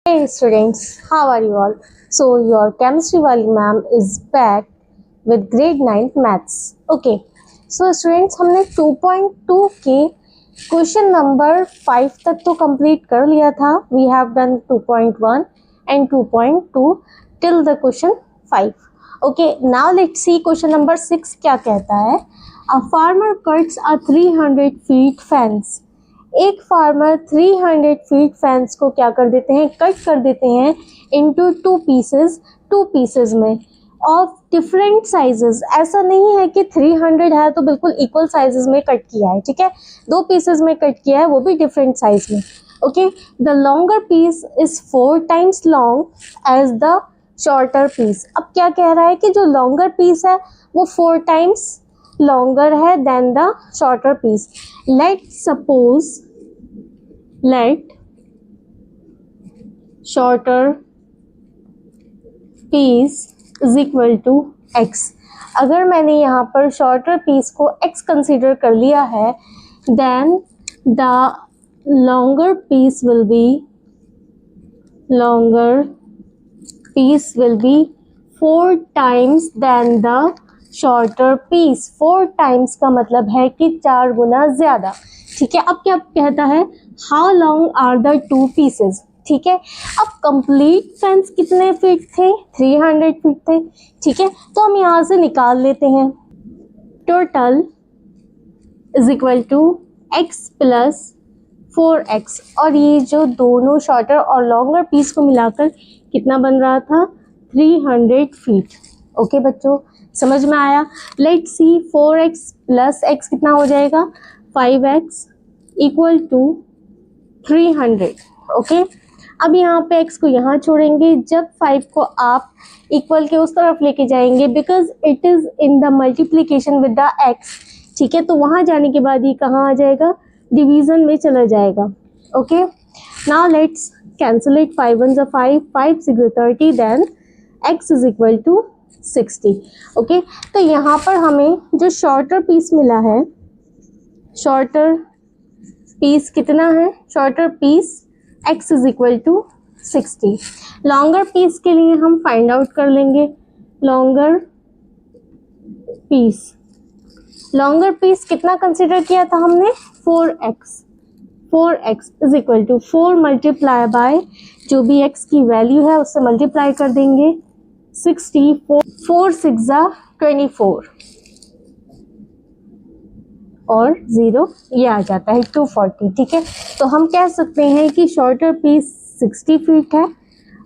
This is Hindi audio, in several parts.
Hey students, how are you all? So your chemistry wali ma'am is back with grade 9 maths. Okay. So students हमने 2.2 के क्वेश्चन नंबर 5 तक तो कंप्लीट कर लिया था. We have done 2.1 and 2.2 till the question 5. Okay, now let's see question number 6 क्या कहता है. A farmer cuts a 300 feet fence. एक फार्मर 300 फीट फेंस को क्या कर देते हैं, कट कर देते हैं इनटू टू पीसेस में ऑफ डिफरेंट साइजेस. ऐसा नहीं है कि 300 है तो बिल्कुल इक्वल साइजेस में कट किया है, ठीक है, दो पीसेस में कट किया है, वो भी डिफरेंट साइज में. Okay, the longer piece is 4 times long as the shorter piece. अब क्या कह रहा है कि जो लॉन्गर पीस है वो 4 times longer है than the shorter piece. Let shorter piece is equal to x. अगर मैंने यहाँ पर shorter piece को x कंसिडर कर लिया है, then the longer piece will be 4 times than the shorter piece. 4 times का मतलब है कि 4 गुना ज्यादा, ठीक है. अब क्या कहता है, how long are the two pieces, ठीक है. अब कंप्लीट फेंस कितने फीट थे, 300 फीट थे, ठीक है. तो हम यहाँ से निकाल लेते हैं. Total is equal to x plus 4x, और ये जो दोनों शॉर्टर और लॉन्गर पीस को मिलाकर कितना बन रहा था, 300 फीट. ओके बच्चों, समझ में आया. Let's C 4x plus x कितना हो जाएगा, 5x इक्वल टू 300. ओके, अब यहाँ पे x को यहाँ छोड़ेंगे. जब 5 को आप इक्वल के उस तरफ लेके जाएंगे, because it is in the multiplication with the x, ठीक है, तो वहाँ जाने के बाद ये कहाँ आ जाएगा, डिवीजन में चला जाएगा. Okay, now let's cancel it. 5 1 ज़ा 5, 5 6 ज़ा 30, then x is equal to 60. Okay, तो यहाँ पर हमें जो शॉर्टर पीस मिला है, शॉर्टर पीस कितना है, shorter piece x is equal to 60. Longer piece के लिए हम फाइंड आउट कर लेंगे. लॉन्गर पीस कितना कंसिडर किया था हमने, 4x is equal to 4 multiply by जो भी x की वैल्यू है उससे मल्टीप्लाई कर देंगे. 60, 4 6 ज़ा 24 और 0 ये आ जाता है 240, ठीक है. तो हम कह सकते हैं कि शॉर्टर पीस 60 फीट है.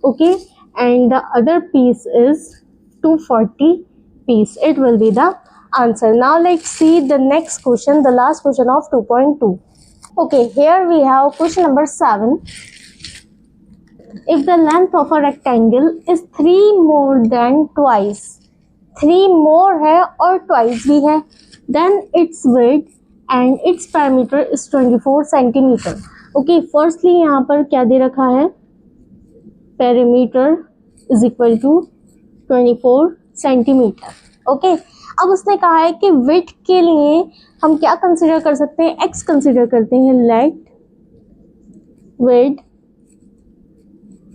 Okay, and the other piece is 240 piece. It will be the answer. Now let's see the next question, the last question of 2.2. Okay, here we have question number 7. If the length of a rectangle is 3 more than twice, 3 more है और twice भी है, then its width and its perimeter is 24 centimeter. Okay, firstly यहाँ पर क्या दे रखा है, perimeter is equal to 24 centimeter. Okay, अब उसने कहा है कि width के लिए हम क्या कंसिडर कर सकते हैं, x कंसिडर करते हैं. Let width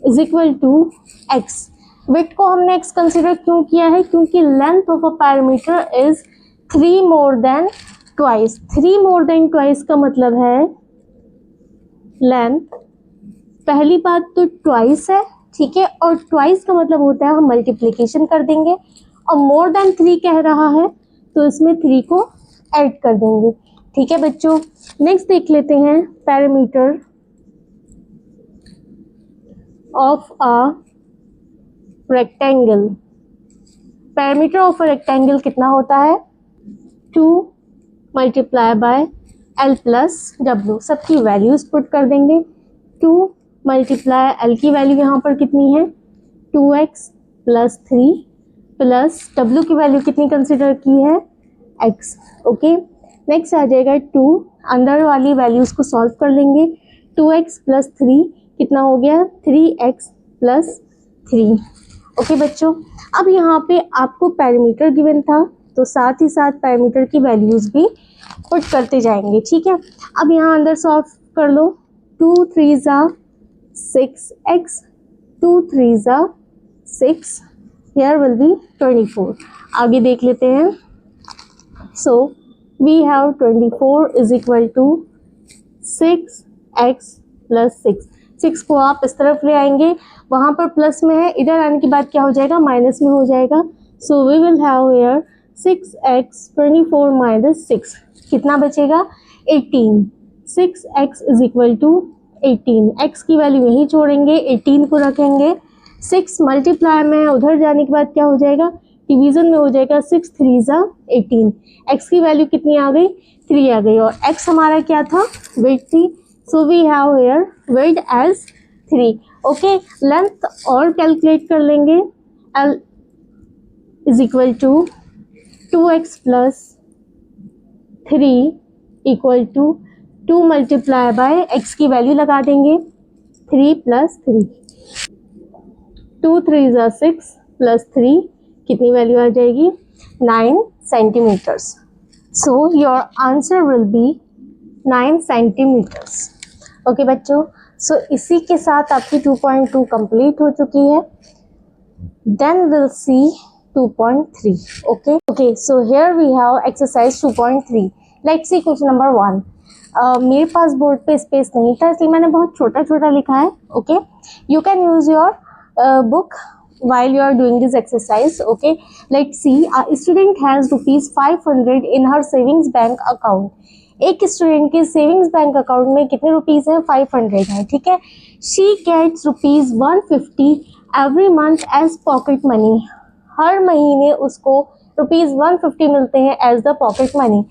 is equal to x. Width को हमने x कंसिडर क्यों किया है, क्योंकि length of a parameter is 3 more than twice. 3 more than twice का मतलब है लेंथ, पहली बात तो ट्वाइस है, ठीक है, और ट्वाइस का मतलब होता है हम मल्टीप्लिकेशन कर देंगे, और मोर देन 3 कह रहा है तो इसमें 3 को ऐड कर देंगे, ठीक है बच्चों. नेक्स्ट देख लेते हैं parameter of a rectangle. Parameter of a rectangle कितना होता है, 2 multiply bye L plus W. सबकी वैल्यूज पुट कर देंगे. 2 मल्टीप्लाई L की वैल्यू यहाँ पर कितनी है, 2x प्लस 3 प्लस W की वैल्यू कितनी कंसिडर की है, x. ओके, नेक्स्ट आ जाएगा 2, अंदर वाली वैल्यूज को सॉल्व कर लेंगे. 2x प्लस 3 कितना हो गया, 3x प्लस 3. ओके बच्चों, अब यहाँ पे आपको पैरामीटर गिवन था तो साथ ही साथ पैरामीटर की वैल्यूज भी पुट करते जाएंगे, ठीक है. अब यहाँ अंदर सॉल्व कर लो. 2 3 ज़ा 6x 2 3s are 6, here will be 24. आगे देख लेते हैं. So we have 24 is equal to 6x plus 6. 6 को आप इस तरफ ले आएंगे, वहाँ पर प्लस में है, इधर आने के बाद क्या हो जाएगा, माइनस में हो जाएगा. So we will have here 6x 24 minus 6. कितना बचेगा, 18. 6x is equal to 18. x की वैल्यू यहीं छोड़ेंगे, 18 को रखेंगे. 6 मल्टीप्लाई में है, उधर जाने के बाद क्या हो जाएगा, डिवीजन में हो जाएगा. 6 3s are 18. x की वैल्यू कितनी आ गई, 3 आ गई, और x हमारा क्या था, विड्थ थी. So we have here width as 3. Okay, length और कैलकुलेट कर लेंगे. l is equal to 2x plus 3 equal to 2 multiply by x की वैल्यू लगा देंगे, 3 प्लस 3. 2 3s are 6 प्लस 3 कितनी वैल्यू आ जाएगी, 9 centimetres. So your answer will be 9 centimetres. Okay बच्चों, सो इसी के साथ आपकी 2.2 कंप्लीट हो चुकी है. Then will see 2.3. okay, so here we have exercise 2.3. let's see question number 1. मेरे पास बोर्ड पे स्पेस नहीं था, इसलिए मैंने बहुत छोटा छोटा लिखा है. Okay, you can use your book while you are doing this exercise. Okay, let's see. A student has rupees 500 in her savings bank account. एक स्टूडेंट के सेविंग्स बैंक अकाउंट में कितने रुपीस हैं, 500 है. ठीक है. She gets rupees 150 every month as pocket money. हर महीने उसको रुपीज 150 मिलते हैं as the pocket money.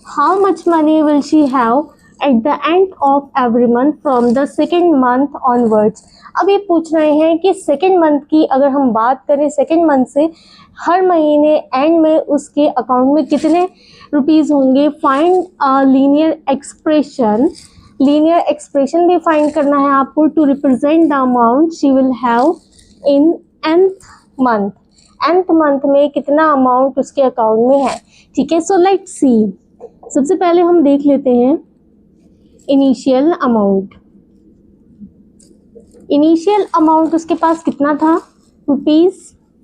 How much money will she have at the end of every month from the second month onwards. अब ये पूछ रहे हैं कि सेकेंड मंथ की अगर हम बात करें, सेकेंड मंथ से हर महीने एंड में उसके अकाउंट में कितने रुपीस होंगे. Find linear expression. Linear expression भी फाइंड करना है आपको to represent the amount she will have in nth month. nth month में कितना अमाउंट उसके अकाउंट में है. ठीक है, सो लेट्स सी. सबसे पहले हम देख लेते हैं इनिशियल अमाउंट. इनिशियल अमाउंट उसके पास कितना था, rupees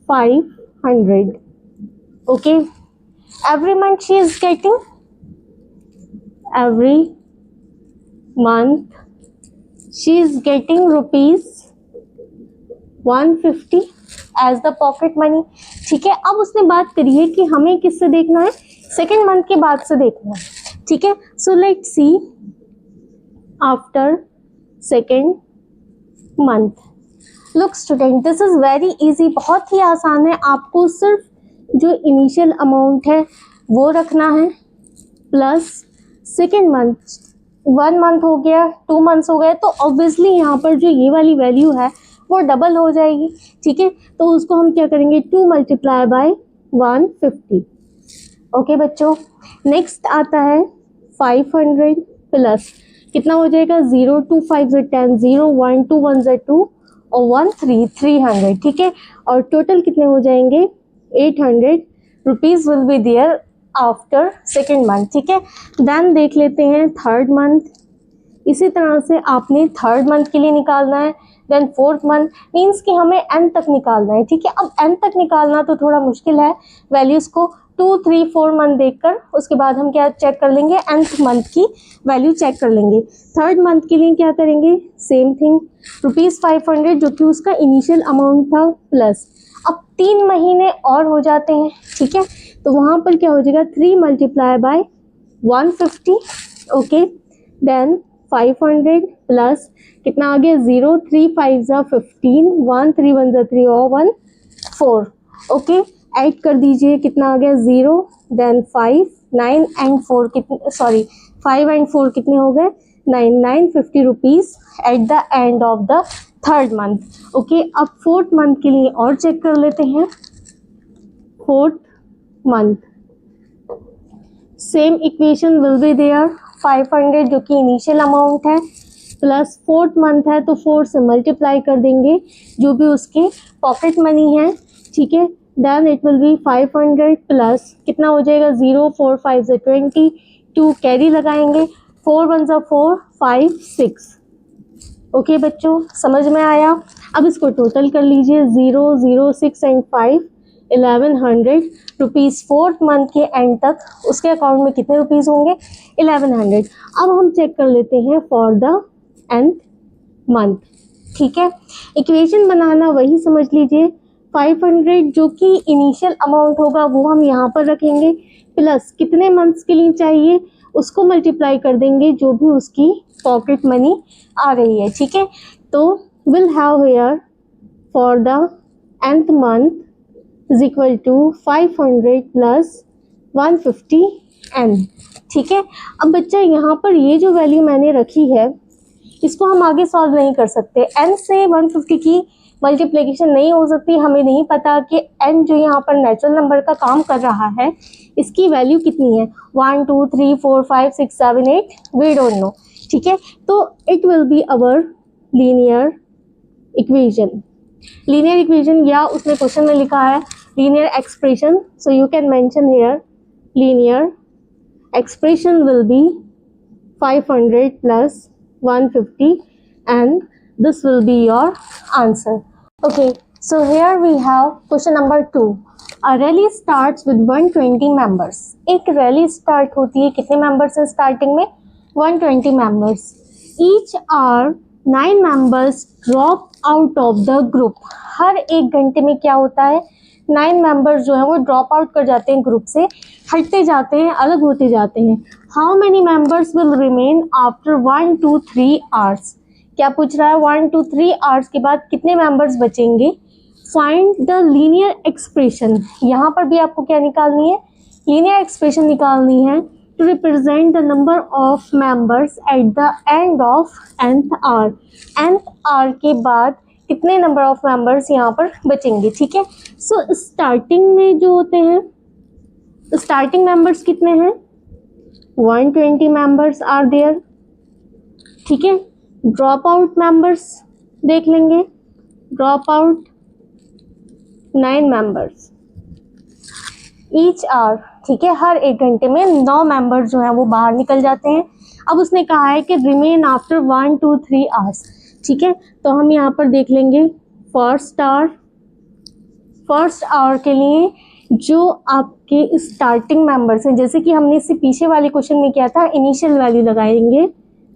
500. Okay, every month she is getting, every month she is getting rupees 150 as the pocket money. ठीक है, अब उसने बात करी है कि हमें किससे देखना है, सेकेंड मंथ के बाद से देखना है. ठीक है, सो let's C after second month. Look student, this is very easy, बहुत ही आसान है. आपको सिर्फ जो इनिशियल अमाउंट है वो रखना है, प्लस सेकेंड मंथ. 1 मंथ हो गया, 2 मंथ्स हो गए, तो ऑब्वियसली यहाँ पर जो ये वाली वैल्यू है वो डबल हो जाएगी. ठीक है, तो उसको हम क्या करेंगे, 2 मल्टीप्लाई बाय 150. ओके बच्चों, नेक्स्ट आता है 500 प्लस कितना हो जाएगा, 0 2 5 10, 0 1 2 1 2 और 1 3 300. ठीक है, और टोटल कितने हो जाएंगे, 800 rupees will be there after second month. ठीक है, देन देख लेते हैं थर्ड मंथ. इसी तरह से आपने थर्ड मंथ के लिए निकालना है. देन फोर्थ मंथ, मीन्स कि हमें एन तक निकालना है. ठीक है, अब एन तक निकालना तो थोड़ा मुश्किल है. वैल्यूज़ को 2 3 4 मंथ देखकर उसके बाद हम क्या चेक कर लेंगे, nth मंथ की वैल्यू चेक कर लेंगे. थर्ड मंथ के लिए क्या करेंगे, सेम थिंग, रुपीज़ 500 जो कि उसका इनिशियल अमाउंट था, प्लस अब 3 महीने और हो जाते हैं. ठीक है, तो वहाँ पर क्या हो जाएगा, 3 multiply by 150. Okay, then 500 plus कितना आ गया, 0 3 5 15, 1 3 1 3 और 1 4. ओके, ऐड कर दीजिए, कितना आ गया, 0 देन 5 9 एंड 4 कितने, सॉरी 5 एंड 4 कितने हो गए, 9 950 rupees at the end of the third month. Okay, अब फोर्थ मंथ के लिए और चेक कर लेते हैं. Fourth month same equation will be there, 500 जो कि इनिशियल अमाउंट है, प्लस फोर्थ मंथ है तो 4 से मल्टीप्लाई कर देंगे जो भी उसके पॉकेट मनी है. ठीक है, then it will be 500 plus कितना हो जाएगा, 0 4 5 20, 2 कैरी लगाएंगे, 4 1 4 5 6. ओके बच्चों, समझ में आया? अब इसको टोटल कर लीजिए, 0, 0, 6 एंड 5, 1100 रुपीज़। 4th मंथ के एंड तक उसके अकाउंट में कितने रुपीज़ होंगे? 1100। अब हम चेक कर लेते हैं फॉर द nth मंथ। ठीक है, इक्वेशन बनाना वही समझ लीजिए, 500 जो कि इनिशियल अमाउंट होगा वो हम यहाँ पर रखेंगे, प्लस कितने मंथ्स के लिए चाहिए उसको मल्टीप्लाई कर देंगे जो भी उसकी पॉकेट मनी आ रही है। ठीक है, तो will have here for the nth month is equal to 500 plus 150 n। ठीक है, अब बच्चा यहाँ पर ये जो वैल्यू मैंने रखी है इसको हम आगे सॉल्व नहीं कर सकते, n से 150 की मल्टीप्लिकेशन नहीं हो सकती। हमें नहीं पता कि n जो यहाँ पर नेचुरल नंबर का काम कर रहा है इसकी वैल्यू कितनी है, 1, 2, 3, 4, 5, 6, 7, 8, वी डोंट नो। ठीक है, तो it will be our linear equation. Linear equation या उसने क्वेश्चन में लिखा है linear expression, so you can mention here linear expression will be 500 plus 150 and this will be your answer. Okay, so here we have question number 2. A rally starts with 120 members. एक रैली स्टार्ट होती है, कितने मेंबर्स हैं स्टार्टिंग में? 120 members. Each hour 9 members drop out of the group. हर एक घंटे में क्या होता है, 9 मेंबर्स जो है वो ड्रॉप आउट कर जाते हैं, ग्रुप से हटते जाते हैं, अलग होते जाते हैं। How many members will remain after 1 to 3 hours? क्या पूछ रहा है, 1 to 3 आवर्स के बाद कितने मेंबर्स बचेंगे? Find the linear expression. यहाँ पर भी आपको क्या निकालनी है, लीनियर एक्सप्रेशन निकालनी है to represent the number of members at the end of nth hour. nth hour के बाद कितने नंबर ऑफ मेंबर्स यहाँ पर बचेंगे। ठीक है, सो स्टार्टिंग में जो होते हैं, स्टार्टिंग मेंबर्स कितने हैं, 120 मेंबर्स आर देयर। ठीक है, ड्रॉप आउट मेंबर्स देख लेंगे, drop out 9 members each hour. ठीक है, हर एक घंटे में 9 मेंबर्स जो हैं वो बाहर निकल जाते हैं। अब उसने कहा है कि रिमेन आफ्टर 1 to 3 आवर्स। ठीक है, तो हम यहाँ पर देख लेंगे फर्स्ट आवर के लिए जो आपके स्टार्टिंग मेंबर्स हैं, जैसे कि हमने इससे पीछे वाले क्वेश्चन में किया था, इनिशियल वैल्यू लगाएंगे।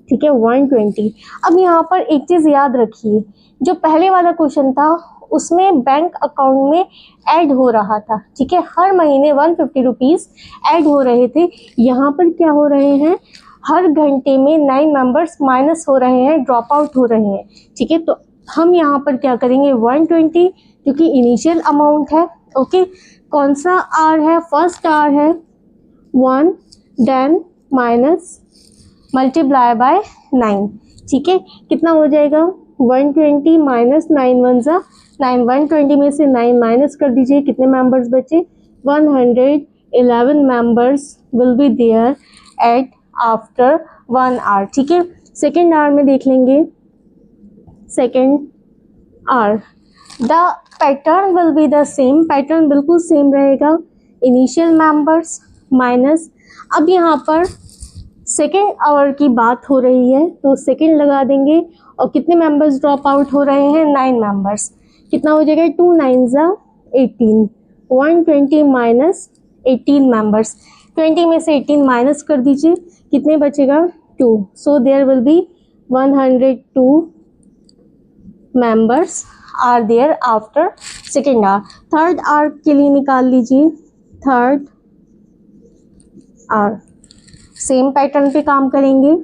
ठीक है, 120। अब यहाँ पर एक चीज़ याद रखिए, जो पहले वाला क्वेश्चन था उसमें बैंक अकाउंट में ऐड हो रहा था। ठीक है, हर महीने 150 रुपीज़ ऐड हो रहे थे। यहाँ पर क्या हो रहे हैं, हर घंटे में 9 मेंबर्स माइनस हो रहे हैं, ड्रॉप आउट हो रहे हैं। ठीक है, तो हम यहाँ पर क्या करेंगे, 120 क्योंकि इनिशियल अमाउंट है। ओके, कौन सा आर है, फर्स्ट आर है 1, देन माइनस मल्टीप्लाई बाय 9। ठीक है, कितना हो जाएगा, 120 माइनस 9 1 ज़ा 9, 120 में से 9 माइनस कर दीजिए, कितने मेंबर्स बचे, 111 members will be there at after 1 hour. ठीक है, सेकेंड आवर में देख लेंगे, second hour the pattern will be the same, pattern बिल्कुल सेम रहेगा, इनिशियल मेंबर्स माइनस। अब यहाँ पर सेकेंड आवर की बात हो रही है तो सेकेंड लगा देंगे, और कितने मेंबर्स ड्रॉप आउट हो रहे हैं, 9 मेंबर्स। कितना हो जाएगा, 2 9 ज़ा 18, 120 माइनस 18 मेंबर्स, 20 में से 18 माइनस कर दीजिए, कितने बचेगा, 2। So there will be 102 members are there after second hour. Third hour के लिए निकाल लीजिए, थर्ड आवर सेम पैटर्न पे काम करेंगे,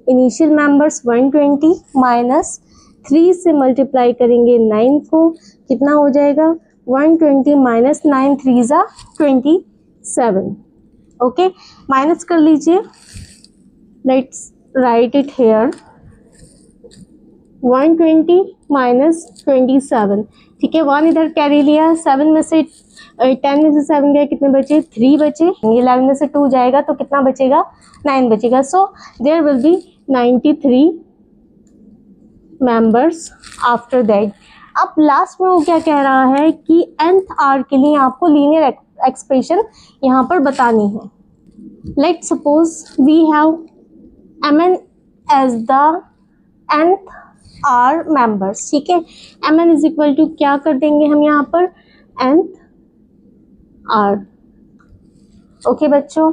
इनिशियल मेंबर्स 120 माइनस 3 से मल्टीप्लाई करेंगे 9 को, कितना हो जाएगा, 120 माइनस 9 3 ज़ा 27। ओके, माइनस कर लीजिए, let's write it here, 120 minus 27। ठीक है, 1 इधर कैरी लिया, 7 में से 10 में से 7 गया, कितने बचे, 3 बचे। 11 में से 2 जाएगा तो कितना बचेगा, 9 बचेगा। So there will be 93 members after that. अब लास्ट में वो क्या कह रहा है कि nth आवर के लिए आपको लीनियर एक्सप्रेशन यहाँ पर बतानी है। Let's suppose we have mn as the nth are members, ठीक है। M N is equal to क्या कर देंगे हम यहाँ पर, nth आर। ओके बच्चों,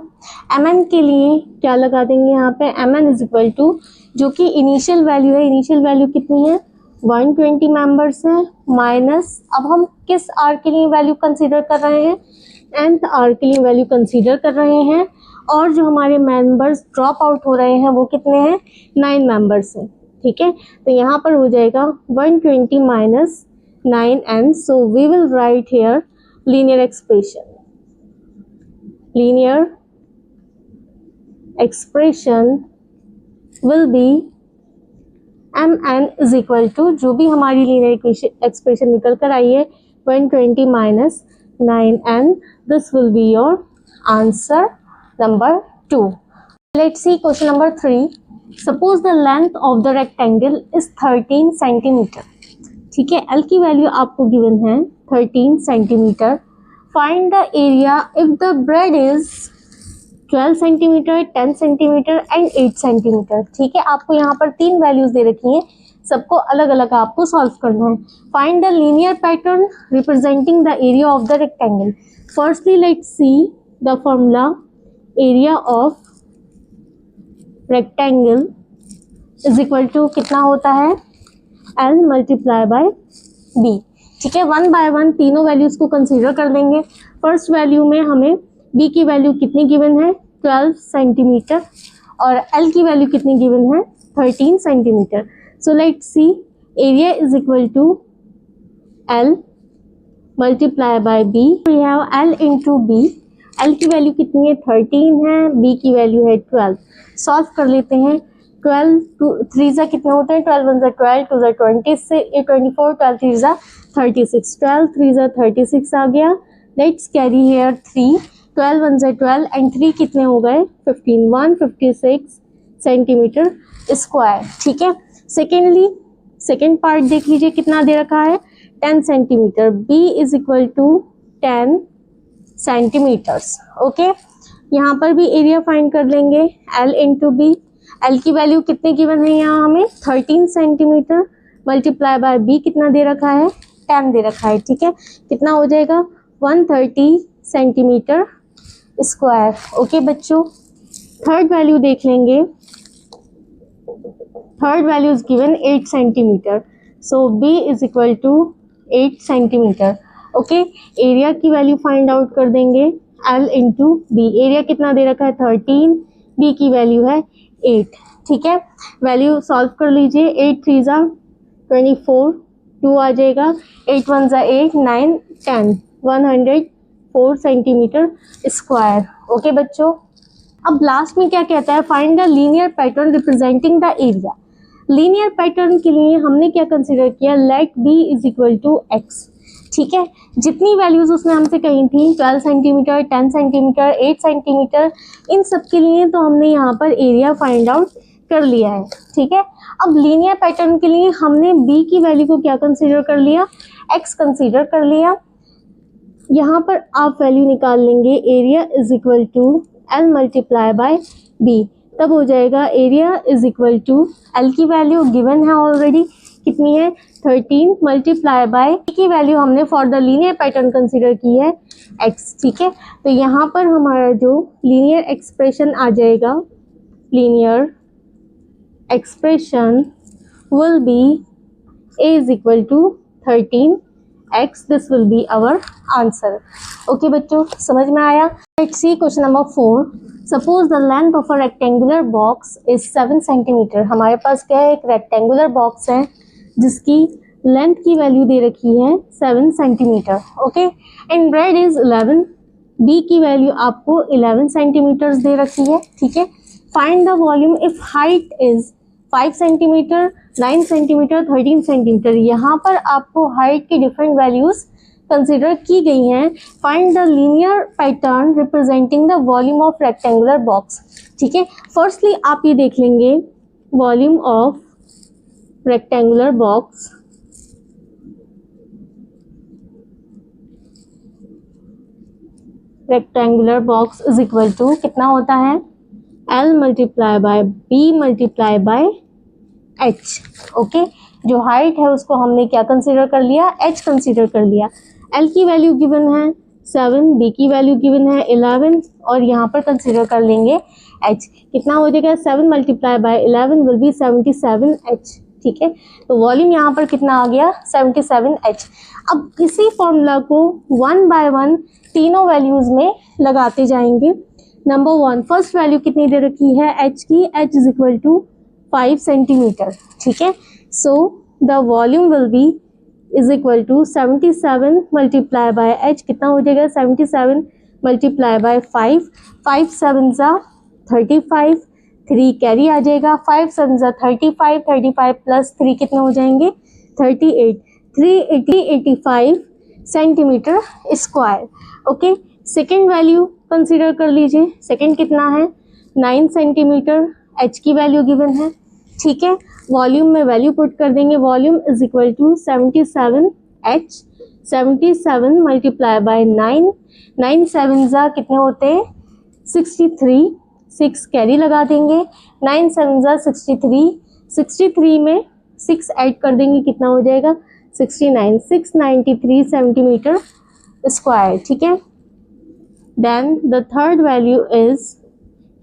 एम एन के लिए क्या लगा देंगे यहाँ पे, M N is equal to जो कि इनिशियल वैल्यू है, इनिशियल वैल्यू कितनी है 120 मेंबर्स है, माइनस अब हम किस आर के लिए वैल्यू कंसीडर कर रहे हैं, nth आर के लिए वैल्यू कंसीडर कर रहे हैं, और जो हमारे मेंबर्स ड्रॉप आउट हो रहे हैं वो कितने हैं 9 मेंबर्स हैं, ठीक है। तो यहाँ पर हो जाएगा 120 minus 9n, so we will write here linear expression, linear expression will be mn is equal to जो भी हमारी लीनियर एक्सप्रेशन निकल कर आई है 120 minus 9n, this will be your answer number 2. Let's see question number 3. Suppose the length of the rectangle is 13 centimeter, ठीक है। L की वैल्यू आपको गिवन है 13 centimetre. Find the area if the breadth is 12 centimetre, 10 centimetre and 8 centimetre, ठीक है। आपको यहाँ पर 3 वैल्यूज दे रखी हैं, सबको अलग अलग आपको सॉल्व करना है। Find the linear pattern representing the area of the rectangle. Firstly let's see the formula, area of rectangle is equal to कितना होता है, L मल्टीप्लाई बाय B, ठीक है। 1 बाय 1 तीनों वैल्यूज को कंसीडर कर लेंगे। फर्स्ट वैल्यू में हमें B की वैल्यू कितनी गिवन है 12 सेंटीमीटर और L की वैल्यू कितनी गिवन है 13 centimetre. So let's see, area is equal to L multiply by B, we have L into B। L की वैल्यू कितनी है 13 है, B की वैल्यू है 12। सॉल्व कर लेते हैं। 12 टू 3 जा कितने होते हैं, 12 1 जा 12, 2 जा 24, 12 3 जा 36, 12 3 जा 36 आ गया। लेट्स कैरी हेयर 3, 12 1 जा 12 एंड 3 कितने हो गए 15, 156 सेंटीमीटर स्क्वायर, ठीक है। सेकेंडली सेकेंड पार्ट देख लीजिए कितना दे रखा है 10 centimetre. B is equal to 10 centimetres, okay. यहाँ पर भी एरिया फाइंड कर लेंगे, L इंटू B। L की वैल्यू कितने गिवन है यहाँ हमें 13 सेंटीमीटर, मल्टीप्लाई बाय B कितना दे रखा है 10 दे रखा है, ठीक है। कितना हो जाएगा 130 सेंटीमीटर स्क्वायर, ओके बच्चों। थर्ड वैल्यू देख लेंगे, third value is given 8 centimetre, so B is equal to 8 centimetre, okay. Area की वैल्यू फाइंड आउट कर देंगे, L इंटू B। एरिया कितना दे रखा है 13, B की वैल्यू है 8, ठीक है। वैल्यू सॉल्व कर लीजिए, 8 3 जा 24, 2 आ जाएगा, 8 1 जा 8, 9 10, 104 सेंटीमीटर स्क्वायर, ओके बच्चों। अब लास्ट में क्या कहता है, find the linear pattern representing the area. Linear pattern के लिए हमने क्या कंसीडर किया, let B is equal to x, ठीक है। जितनी वैल्यूज उसने हमसे कही थी 12 सेंटीमीटर, 10 सेंटीमीटर, 8 सेंटीमीटर, इन सब के लिए तो हमने यहाँ पर एरिया फाइंड आउट कर लिया है, ठीक है। अब लीनियर पैटर्न के लिए हमने B की वैल्यू को क्या कंसीडर कर लिया, x कंसीडर कर लिया। यहाँ पर आप वैल्यू निकाल लेंगे, area is equal to L multiply by B, तब हो जाएगा area is equal to L की वैल्यू गिवन है ऑलरेडी कितनी है 13 मल्टीप्लाई बाय की वैल्यू हमने for the linear pattern consider की है x, ठीक है। तो यहाँ पर हमारा जो लीनियर एक्सप्रेशन आ जाएगा, linear expression will be a is equal to 13x, this will be our answer, okay बच्चों, समझ में आया। Let's see question number 4। Suppose the length of a rectangular box is 7 centimetre. हमारे पास क्या है, एक रेक्टेंगुलर बॉक्स है जिसकी लेंथ की वैल्यू दे रखी है 7 centimetre, okay, and bread is 11। B की वैल्यू आपको 11 सेंटीमीटर दे रखी है, ठीक है। Find the volume if height is 5 centimetre, 9 centimetre, 13 centimetre. यहाँ पर आपको हाइट की डिफरेंट वैल्यूज कंसिडर की गई हैं। Find the linear pattern representing the volume of rectangular box, ठीक है। फर्स्टली आप ये देख लेंगे, volume of rectangular box rectangular box is equal to कितना होता है L multiply by B multiply by H, okay. जो हाइट है उसको हमने क्या कंसीडर कर लिया, h कंसीडर कर लिया। l की वैल्यू गिवन है 7, b की वैल्यू गिवन है 11 और यहाँ पर कंसीडर कर लेंगे h। कितना हो जाएगा, 7 multiply by 11 will be 77h। ठीक है, तो वॉल्यूम यहाँ पर कितना आ गया, 77h। अब इसी फॉर्मूला को 1 बाय 1 तीनों वैल्यूज में लगाते जाएंगे। नंबर 1 फर्स्ट वैल्यू कितनी दे रखी है h की, h is equal to 5 centimetre. ठीक है, so the volume will be is equal to 77 multiply by h। कितना हो जाएगा, 77 मल्टीप्लाई बाय 5, 5 7 ज़ा 35, 3 कैरी आ जाएगा, 5 7 ज़ा 35, 35 प्लस 3 कितने हो जाएंगे, 38, 385 centimetre square. Okay, second value consider कर लीजिए, सेकेंड कितना है 9 सेंटीमीटर, h की वैल्यू गिवन है। ठीक है, वॉल्यूम में वैल्यू पुट कर देंगे, volume is equal to 77h, 77 multiply by 9, 9 7 ज़ा कितने होते हैं 63, 6 कैरी लगा देंगे, 9 7 ज़ा 63, 63 में 6 ऐड कर देंगे, कितना हो जाएगा 69, 693 सेंटीमीटर स्क्वायर। ठीक है, then the third value is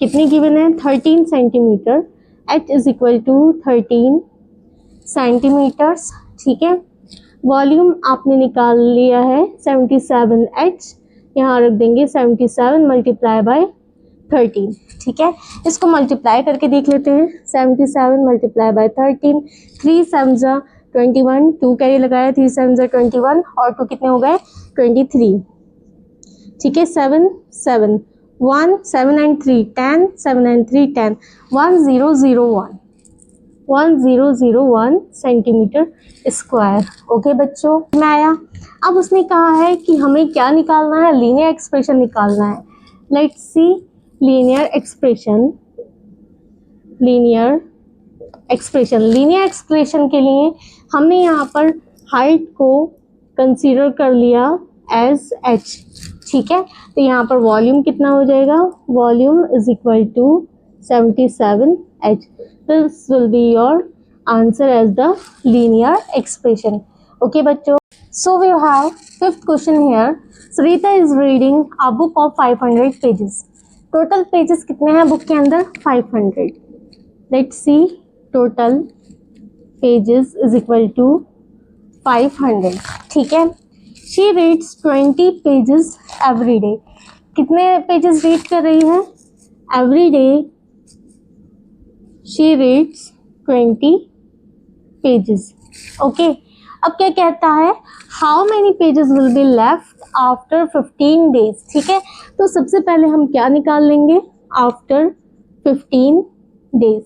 कितनी गिवन है 13 centimetre, h is equal to 13 centimetres. ठीक है, वॉल्यूम आपने निकाल लिया है 77h, यहाँ रख देंगे 77 मल्टीप्लाई बाय 13। ठीक है, इसको मल्टीप्लाई करके देख लेते हैं, 77 मल्टीप्लाई बाय 13, 3 7 ज़ा 21, 2 कैरी लगाया, 3 7 ज़ा 21 और 2 कितने हो गए 23। ठीक है, 7 7 1 7 and 3 10, 7 and 3 10, 1001 1001 centimetre square. Okay बच्चों, में आया। अब उसने कहा है कि हमें क्या निकालना है, लीनियर एक्सप्रेशन निकालना है। Let's see linear expression. Linear expression के लिए हमने यहाँ पर हाइट को कंसीडर कर लिया एज h। ठीक है, तो यहाँ पर वॉल्यूम कितना हो जाएगा, volume is equal to 77h। This will be your answer as the linear expression. Okay बच्चों, so we have fifth question here. Sarita is reading a book of 500 pages. Total pages कितने हैं बुक के अंदर, 500। Let's see total pages is equal to 500। ठीक है, she reads 20 pages every day. कितने पेजेस रीड कर रही है, every day she reads 20 pages. Okay, अब क्या कहता है, how many pages will be left after 15 days. ठीक है, तो सबसे पहले हम क्या निकाल लेंगे, आफ्टर 15 डेज।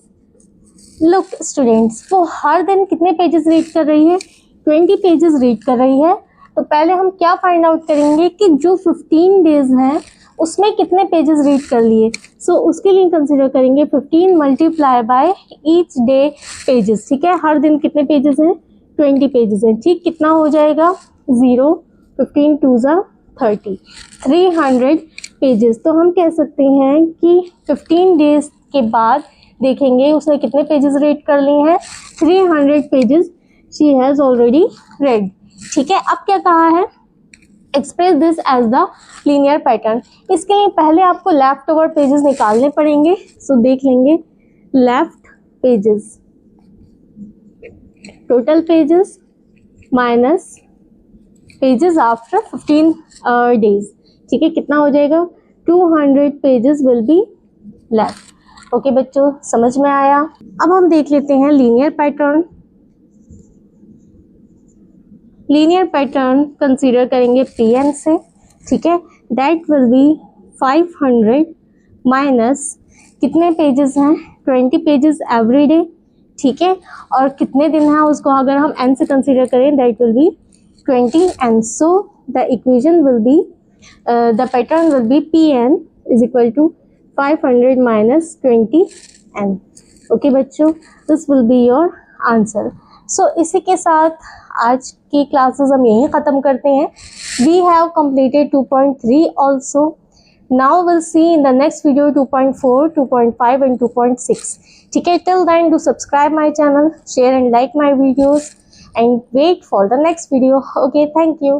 लुक स्टूडेंट्स, वो हर दिन कितने पेजेस रीड कर रही है, 20 पेजेस रीड कर रही है। तो पहले हम क्या फाइंड आउट करेंगे कि जो 15 डेज हैं उसमें कितने पेजेस रीड कर लिए। सो उसके लिए कंसीडर करेंगे 15 multiply by each day pages. ठीक है, हर दिन कितने पेजेस हैं, 20 पेजेस हैं। ठीक, कितना हो जाएगा 0, 15 2 ज़ा 30, 300 पेजेस। तो हम कह सकते हैं कि 15 डेज के बाद देखेंगे उसने कितने पेजेस रीड कर लिए हैं, 300 pages she has already read. ठीक है, अब क्या कहा है, express this as the linear pattern. इसके लिए पहले आपको लेफ्ट ओवर पेजेस निकालने पड़ेंगे। सो देख लेंगे left pages, total pages minus pages after 15 days. ठीक है, कितना हो जाएगा 200 pages will be left. Okay बच्चों, समझ में आया। अब हम देख लेते हैं linear pattern. Linear pattern consider करेंगे Pn से। ठीक है, दैट विल बी 500 माइनस कितने पेजेस हैं, 20 पेजेस एवरी डे। ठीक है, और कितने दिन हैं उसको अगर हम n से कंसीडर करें that will be 20 and so the equation will be the pattern will be Pn is equal to 500 minus 20n। Okay बच्चों, this will be your answer. So इसी के साथ आज की क्लासेस हम यहीं ख़त्म करते हैं। We have completed 2.3 also. Now we'll see in the next video 2.4, 2.5 and 2.6. ठीक है, till then do subscribe my channel, share and like my videos and wait for the next video. Okay, thank you.